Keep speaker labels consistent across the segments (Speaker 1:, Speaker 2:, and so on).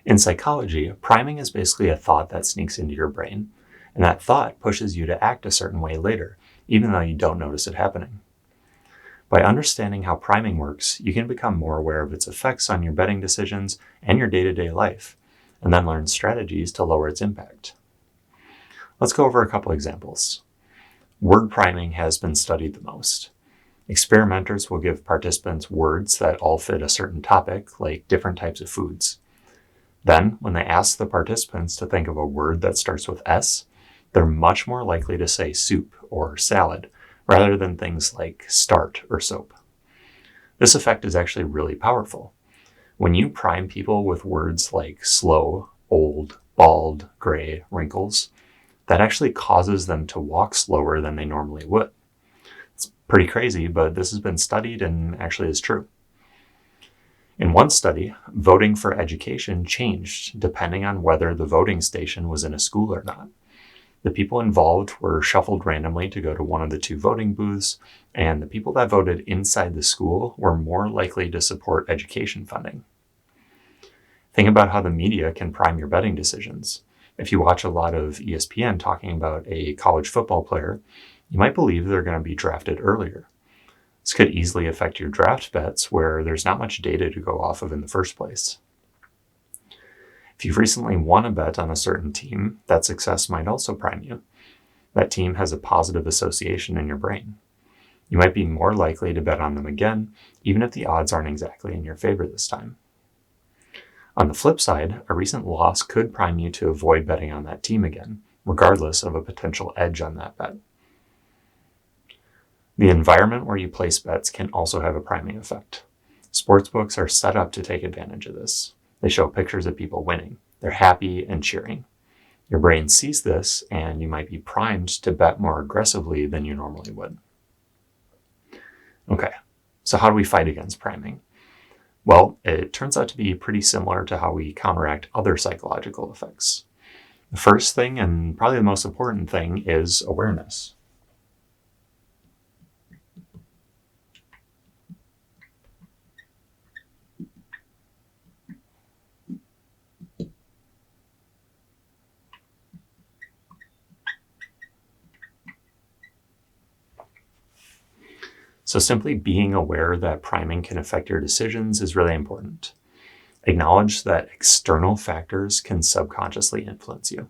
Speaker 1: In psychology, priming is basically a thought that sneaks into your brain, and that thought pushes you to act a certain way later, even though you don't notice it happening. By understanding how priming works, you can become more aware of its effects on your betting decisions and your day-to-day life, and then learn strategies to lower its impact. Let's go over a couple examples. Word priming has been studied the most. Experimenters will give participants words that all fit a certain topic, like different types of foods. Then, when they ask the participants to think of a word that starts with S, they're much more likely to say soup or salad, rather than things like start or soap. This effect is actually really powerful. When you prime people with words like slow, old, bald, gray, wrinkles, that actually causes them to walk slower than they normally would. It's pretty crazy, but this has been studied and actually is true. In one study, voting for education changed depending on whether the voting station was in a school or not. The people involved were shuffled randomly to go to one of the two voting booths, and the people that voted inside the school were more likely to support education funding. Think about how the media can prime your betting decisions. If you watch a lot of ESPN talking about a college football player, you might believe they're going to be drafted earlier. This could easily affect your draft bets where there's not much data to go off of in the first place. If you've recently won a bet on a certain team, that success might also prime you. That team has a positive association in your brain. You might be more likely to bet on them again, even if the odds aren't exactly in your favor this time. On the flip side, a recent loss could prime you to avoid betting on that team again, regardless of a potential edge on that bet. The environment where you place bets can also have a priming effect. Sportsbooks are set up to take advantage of this. They show pictures of people winning. They're happy and cheering. Your brain sees this, and you might be primed to bet more aggressively than you normally would. Okay, so how do we fight against priming? Well, it turns out to be pretty similar to how we counteract other psychological effects. The first thing, and probably the most important thing, is awareness. So simply being aware that priming can affect your decisions is really important. Acknowledge that external factors can subconsciously influence you.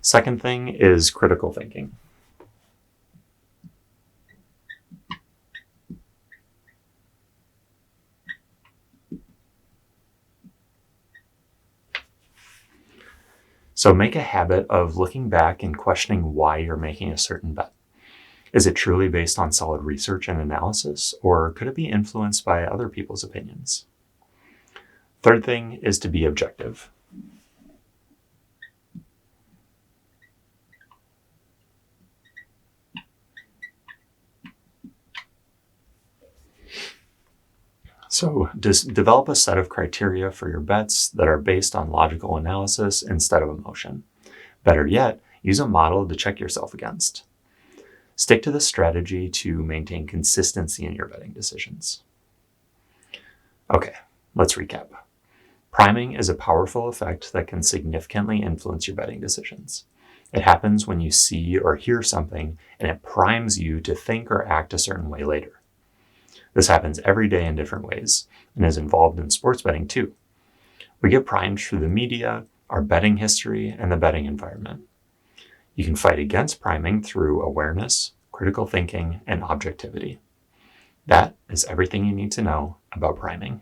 Speaker 1: Second thing is critical thinking. So make a habit of looking back and questioning why you're making a certain bet. Is it truly based on solid research and analysis, or could it be influenced by other people's opinions? Third thing is to be objective. So develop a set of criteria for your bets that are based on logical analysis instead of emotion. Better yet, use a model to check yourself against. Stick to the strategy to maintain consistency in your betting decisions. Okay, let's recap. Priming is a powerful effect that can significantly influence your betting decisions. It happens when you see or hear something, and it primes you to think or act a certain way later. This happens every day in different ways, and is involved in sports betting too. We get primed through the media, our betting history, and the betting environment. You can fight against priming through awareness, critical thinking, and objectivity. That is everything you need to know about priming.